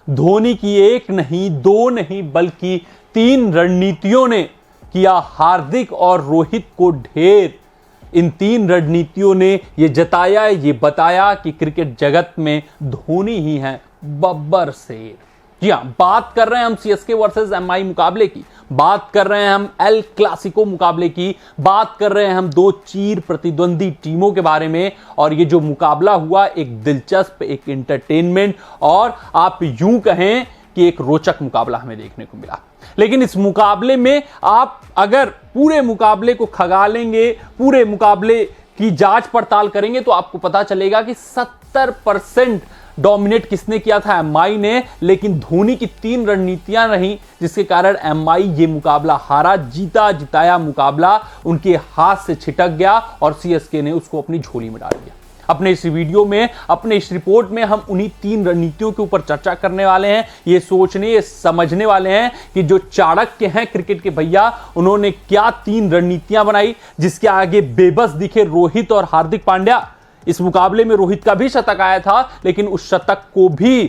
धोनी की एक नहीं, दो नहीं, बल्कि 3 रणनीतियों ने किया हार्दिक और रोहित को ढेर। इन 3 रणनीतियों ने ये जताया, ये बताया कि क्रिकेट जगत में धोनी ही है बब्बर शेर। जी हां, बात कर रहे हैं हम सीएसके वर्सेस एमआई मुकाबले की, बात कर रहे हैं हम एल क्लासिको मुकाबले की, बात कर रहे हैं हम 2 चीर प्रतिद्वंदी टीमों के बारे में। और ये जो मुकाबला हुआ, एक दिलचस्प, एक एंटरटेनमेंट और आप यूं कहें कि एक रोचक मुकाबला हमें देखने को मिला। लेकिन इस मुकाबले में आप अगर पूरे मुकाबले को खंगालेंगे, पूरे मुकाबले की जांच पड़ताल करेंगे, तो आपको पता चलेगा कि 70% डोमिनेट किसने किया था? एमआई ने। लेकिन धोनी की 3 रणनीतियां रही जिसके कारण एमआई ये मुकाबला हारा। जीता जिताया मुकाबला उनके हाथ से छिटक गया और सीएसके ने उसको अपनी झोली में डाल दिया। अपने इस वीडियो में, अपने इस रिपोर्ट में हम उन्हीं 3 रणनीतियों के ऊपर चर्चा करने वाले हैं। ये सोचने, ये समझने वाले हैं कि जो चाणक्य हैं क्रिकेट के भैया, उन्होंने क्या 3 रणनीतियां बनाई जिसके आगे बेबस दिखे रोहित और हार्दिक पांड्या। इस मुकाबले में रोहित का भी शतक आया था, लेकिन उस शतक को भी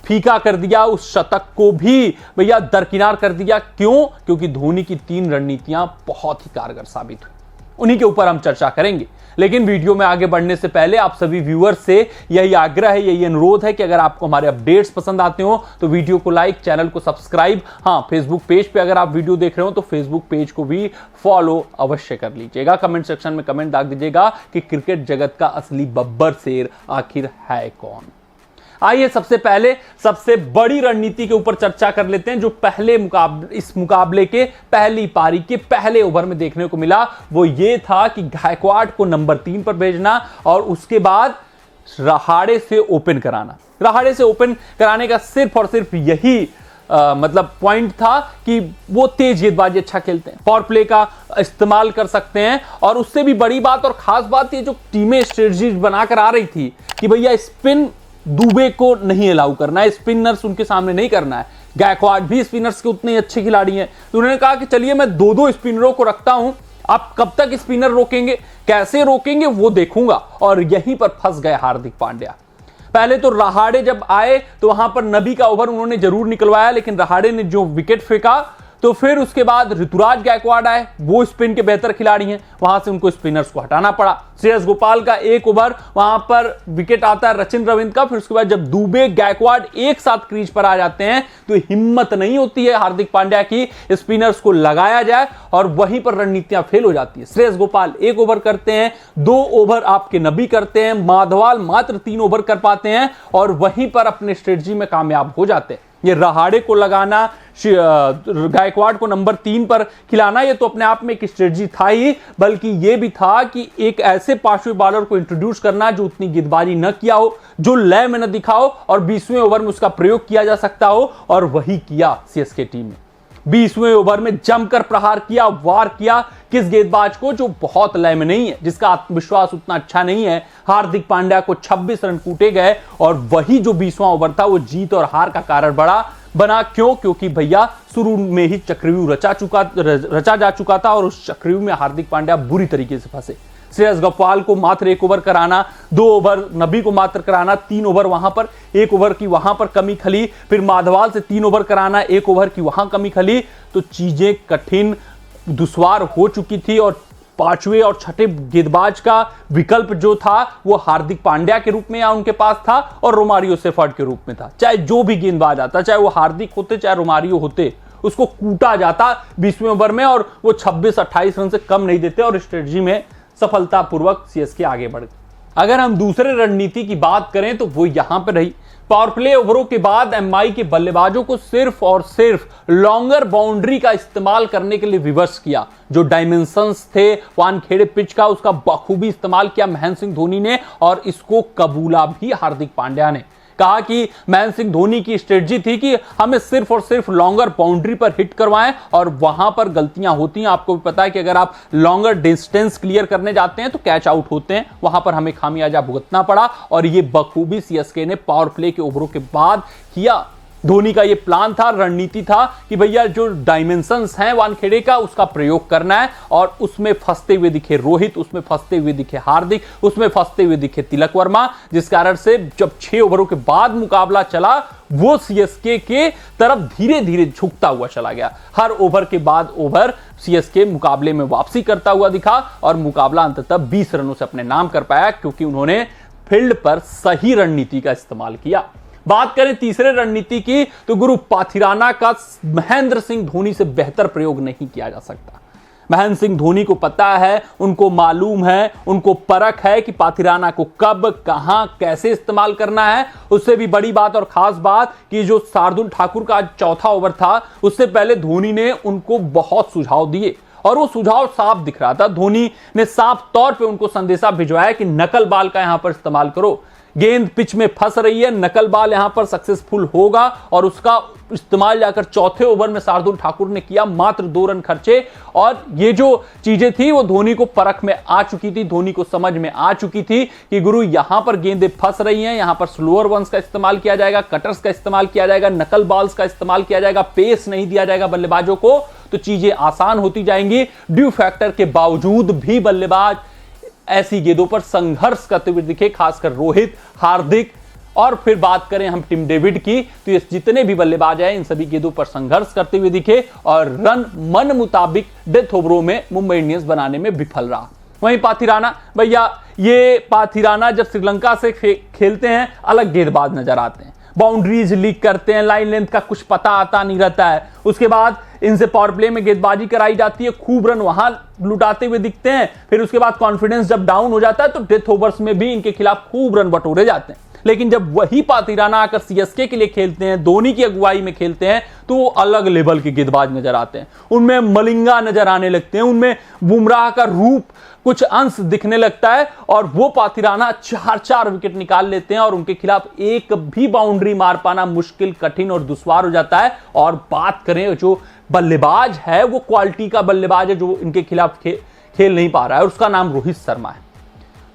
फीका कर दिया, उस शतक को भी भैया दरकिनार कर दिया। क्यों? क्योंकि धोनी की 3 रणनीतियां बहुत ही कारगर साबित हुई। उन्हीं के ऊपर हम चर्चा करेंगे। लेकिन वीडियो में आगे बढ़ने से पहले आप सभी व्यूअर्स से यही आग्रह है, यही अनुरोध है कि अगर आपको हमारे अपडेट्स पसंद आते हो तो वीडियो को लाइक, चैनल को सब्सक्राइब, हाँ फेसबुक पेज पे अगर आप वीडियो देख रहे हो तो फेसबुक पेज को भी फॉलो अवश्य कर लीजिएगा। कमेंट सेक्शन में कमेंट दाग दीजिएगा कि क्रिकेट जगत का असली बब्बर शेर आखिर है कौन। आइए सबसे पहले सबसे बड़ी रणनीति के ऊपर चर्चा कर लेते हैं जो इस मुकाबले के पहली पारी के पहले ओवर में देखने को मिला। वो ये था कि गायकवाड़ को नंबर 3 पर भेजना और उसके बाद रहाड़े से ओपन कराना। रहाड़े से ओपन कराने का सिर्फ और सिर्फ यही मतलब पॉइंट था कि वो तेज गेंदबाजी अच्छा खेलते हैं, पावर प्ले का इस्तेमाल कर सकते हैं। और उससे भी बड़ी बात और खास बात ये जो टीमें स्ट्रेटजी बनाकर आ रही थी कि भैया स्पिन दुबे को नहीं अलाउ करना है, स्पिनर्स उनके सामने नहीं करना है। गायकवाड़ भी स्पिनर्स के उतने अच्छे खिलाड़ी हैं, तो उन्होंने कहा कि चलिए मैं 2-2 स्पिनरों को रखता हूं, आप कब तक स्पिनर रोकेंगे, कैसे रोकेंगे वो देखूंगा। और यहीं पर फंस गए हार्दिक पांड्या। पहले तो रहाड़े जब आए तो वहां पर नबी का ओवर उन्होंने जरूर निकलवाया, लेकिन रहाड़े ने जो विकेट फेंका तो फिर उसके बाद ऋतुराज गायकवाड़ आए, वो स्पिन के बेहतर खिलाड़ी हैं, वहां से उनको स्पिनर्स को हटाना पड़ा। श्रेयस गोपाल का 1 ओवर, वहां पर विकेट आता है रचिन रविंद्र का। फिर उसके बाद जब दुबे गायकवाड़ एक साथ क्रीज पर आ जाते हैं तो हिम्मत नहीं होती है हार्दिक पांड्या की स्पिनर्स को लगाया जाए और वहीं पर रणनीतियां फेल हो जाती है। श्रेयस गोपाल 1 ओवर करते हैं, 2 ओवर आपके नबी करते हैं, माधवाल मात्र 3 ओवर कर पाते हैं और वहीं पर अपने स्ट्रेटजी में कामयाब हो जाते हैं। ये रहाड़े को लगाना, गायकवाड़ को नंबर 3 पर खिलाना, ये तो अपने आप में एक स्ट्रेटजी था ही, बल्कि ये भी था कि एक ऐसे पांचवें बॉलर को इंट्रोड्यूस करना जो उतनी गेंदबाजी न किया हो, जो लय में न दिखा हो और 20वें ओवर में उसका प्रयोग किया जा सकता हो। और वही किया सीएसके टीम ने। 20वें ओवर में जमकर प्रहार किया, वार किया किस गेंदबाज को जो बहुत लय में नहीं है, जिसका आत्मविश्वास उतना अच्छा नहीं है। हार्दिक पांड्या को 26 रन कूटे गए और वही जो 20वां ओवर था वो जीत और हार का कारण बना। क्यों? क्योंकि भैया शुरू में ही चक्रव्यूह रचा जा चुका था और उस चक्रव्यूह में हार्दिक पांड्या बुरी तरीके से फंसे। श्रेयस गोपाल को मात्र 1 ओवर कराना, 2 ओवर नबी को मात्र कराना, 3 ओवर वहां पर 1 ओवर की वहां पर कमी खली, फिर माधवाल से 3 ओवर कराना, 1 ओवर की वहां कमी खली, तो चीजें कठिन दुश्वार हो चुकी थी। और 5वें और 6ठे गेंदबाज का विकल्प जो था वो हार्दिक पांड्या के रूप में या उनके पास था और रोमारियो सेफर्ड के रूप में था। चाहे जो भी गेंदबाज आता, चाहे वो हार्दिक होते चाहे रोमारियो होते, उसको कूटा जाता 20वें ओवर में और वो 26-28 रन से कम नहीं देते और स्ट्रेटजी में सफलतापूर्वक सीएसके आगे बढ़ गए। अगर हम दूसरे रणनीति की बात करें तो वो यहां पर रही। पावर प्ले ओवरों के बाद एमआई के बल्लेबाजों को सिर्फ और सिर्फ लॉन्गर बाउंड्री का इस्तेमाल करने के लिए विवश किया। जो डायमेंशंस थे वानखेड़े पिच का, उसका बखूबी इस्तेमाल किया महेंद्र सिंह धोनी ने और इसको कबूला भी हार्दिक पांड्या ने। कहा कि महेंद्र सिंह धोनी की स्ट्रेटजी थी कि हमें सिर्फ और सिर्फ लॉन्गर बाउंड्री पर हिट करवाएं और वहां पर गलतियां होती हैं। आपको भी पता है कि अगर आप लॉन्गर डिस्टेंस क्लियर करने जाते हैं तो कैच आउट होते हैं, वहां पर हमें खामियाजा भुगतना पड़ा और ये बखूबी सीएसके ने पावर प्ले के ओवरों के बाद किया। धोनी का ये प्लान था, रणनीति था कि भैया जो डायमेंशंस हैं वानखेड़े का उसका प्रयोग करना है, और उसमें फंसते हुए दिखे रोहित, उसमें फंसते हुए दिखे हार्दिक, उसमें फंसते हुए दिखे तिलक वर्मा, जिस कारण से जब 6 ओवरों के बाद मुकाबला चला वो सीएसके के तरफ धीरे धीरे झुकता हुआ चला गया। हर ओवर के बाद ओवर सीएसके मुकाबले में वापसी करता हुआ दिखा और मुकाबला अंततः 20 रनों से अपने नाम कर पाया, क्योंकि उन्होंने फील्ड पर सही रणनीति का इस्तेमाल किया। बात करें तीसरे रणनीति की तो गुरु पाथिराना का महेंद्र सिंह धोनी से बेहतर प्रयोग नहीं किया जा सकता। महेंद्र सिंह धोनी को पता है, उनको मालूम है, उनको परख है कि पाथिराना को कब, कहां, कैसे इस्तेमाल करना है। उससे भी बड़ी बात और खास बात कि जो शार्दुल ठाकुर का आज चौथा ओवर था, उससे पहले धोनी ने उनको बहुत सुझाव दिए और वो सुझाव साफ दिख रहा था। धोनी ने साफ तौर पे उनको संदेशा भिजवाया कि नकल बाल का यहां पर इस्तेमाल करो, गेंद पिच में फंस रही है, नकल बाल यहां पर सक्सेसफुल होगा, और उसका इस्तेमाल जाकर चौथे ओवर में शार्दुल ठाकुर ने किया, मात्र 2 रन खर्चे। और ये जो चीजें थी वो धोनी को परख में आ चुकी थी, धोनी को समझ में आ चुकी थी कि गुरु यहां पर गेंदें फंस रही हैं, यहां पर स्लोअर वंस का इस्तेमाल किया जाएगा, कटर्स का इस्तेमाल किया जाएगा, नकल बॉल्स का इस्तेमाल किया जाएगा, पेस नहीं दिया जाएगा बल्लेबाजों को, तो चीजें आसान होती जाएंगी। ड्यू फैक्टर के बावजूद भी बल्लेबाज ऐसी गेंदों पर संघर्ष करते हुए दिखे, खासकर रोहित, हार्दिक, और फिर बात करें हम टिम डेविड की तो ये जितने भी बल्लेबाज हैं इन सभी गेंदों पर संघर्ष करते हुए दिखे और रन मन मुताबिक डेथ ओवरों में मुंबई इंडियंस बनाने में विफल रहा। वहीं पाथिराना, भैया ये पाथिराना जब श्रीलंका से खेलते हैं अलग गेंदबाज नजर आते हैं, बाउंड्रीज लीक करते हैं, लाइन लेंथ का कुछ पता आता नहीं रहता है। उसके बाद इनसे पावर प्ले में गेंदबाजी कराई जाती है, खूब रन वहां लुटाते हुए दिखते हैं, फिर उसके बाद कॉन्फिडेंस जब डाउन हो जाता है तो डेथ ओवर्स में भी इनके खिलाफ खूब रन बटोरे जाते हैं। लेकिन जब वही पाथिराना आकर सीएसके के लिए खेलते हैं, धोनी की अगुवाई में खेलते हैं, तो वो अलग लेवल के गेंदबाज नजर आते हैं। उनमें मलिंगा नजर आने लगते हैं, उनमें बुमराह का रूप कुछ अंश दिखने लगता है, और वो पाथिराना 4-4 विकेट निकाल लेते हैं और उनके खिलाफ एक भी बाउंड्री मार पाना मुश्किल, कठिन और दुश्वार हो जाता है। और बात करें जो बल्लेबाज है वो क्वालिटी का बल्लेबाज है जो इनके खिलाफ खेल नहीं पा रहा है, और उसका नाम रोहित शर्मा है।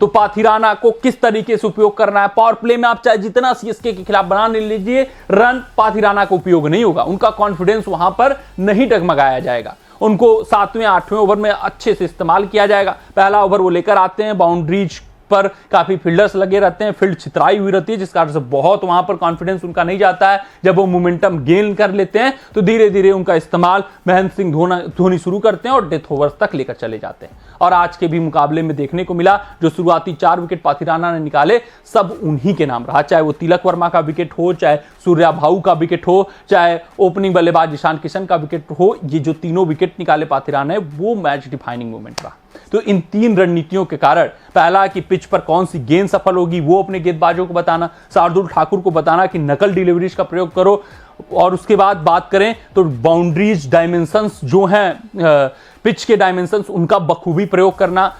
तो पाथिराना को किस तरीके से उपयोग करना है, पावर प्ले में आप चाहे जितना सीएसके के खिलाफ बना लीजिए, रन पाथिराना को उपयोग नहीं होगा, उनका कॉन्फिडेंस वहां पर नहीं डगमगाया जाएगा। उनको 7वें 8वें ओवर में अच्छे से इस्तेमाल किया जाएगा। पहला ओवर वो लेकर आते हैं, बाउंड्रीज पर काफी फील्डर्स लगे रहते हैं, फील्ड छितराई हुई रहती है, जिस कारण से बहुत वहां पर कॉन्फिडेंस उनका नहीं जाता है। जब वो मोमेंटम गेन कर लेते हैं तो धीरे धीरे उनका इस्तेमाल महेंद्र सिंह धोनी शुरू करते हैं और डेथ ओवर्स तक लेकर चले जाते हैं। और आज के भी मुकाबले में देखने को मिला जो शुरुआती 4 विकेट पाथिराना ने निकाले सब उन्हीं के नाम रहा, चाहे वो तिलक वर्मा का विकेट हो, चाहे सूर्या भाऊ का विकेट हो, चाहे ओपनिंग बल्लेबाज ईशान किशन का विकेट हो। ये जो तीनों विकेट निकाले पाथिराना ने वो मैच डिफाइनिंग मोमेंट रहा। तो इन 3 रणनीतियों के कारण, पहला कि पिच पर कौन सी गेंद सफल होगी वो अपने गेंदबाजों को बताना, शार्दुल ठाकुर को बताना कि नकल डिलीवरीज का प्रयोग करो, और उसके बाद बात करें तो बाउंड्रीज डायमेंशंस जो हैं पिच के डायमेंशंस उनका बखूबी प्रयोग करना,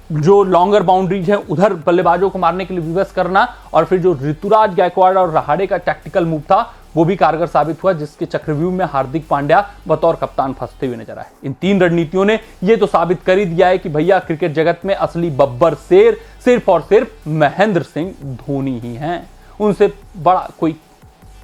जो लॉन्गर बाउंड्रीज है उधर बल्लेबाजों को मारने के लिए विवश करना, और फिर जो ऋतुराज गायकवाड़ और रहाड़े का टैक्टिकल मूव था वो भी कारगर साबित हुआ, जिसके चक्रव्यूह में हार्दिक पांड्या बतौर कप्तान फंसते हुए नजर आए। इन 3 रणनीतियों ने ये तो साबित कर ही दिया है कि भैया क्रिकेट जगत में असली बब्बर शेर सिर्फ और सिर्फ महेंद्र सिंह धोनी ही हैं, उनसे बड़ा कोई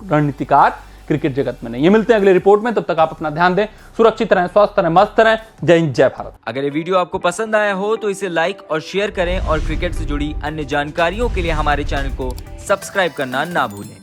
रणनीतिकार क्रिकेट जगत में नहीं। ये मिलते हैं अगले रिपोर्ट में, तब तक आप अपना ध्यान दें, सुरक्षित रहें, स्वस्थ रहें, मस्त रहें। जय हिंद, जय भारत। अगर ये वीडियो आपको पसंद आया हो तो इसे लाइक और शेयर करें, और क्रिकेट से जुड़ी अन्य जानकारियों के लिए हमारे चैनल को सब्सक्राइब करना ना भूलें।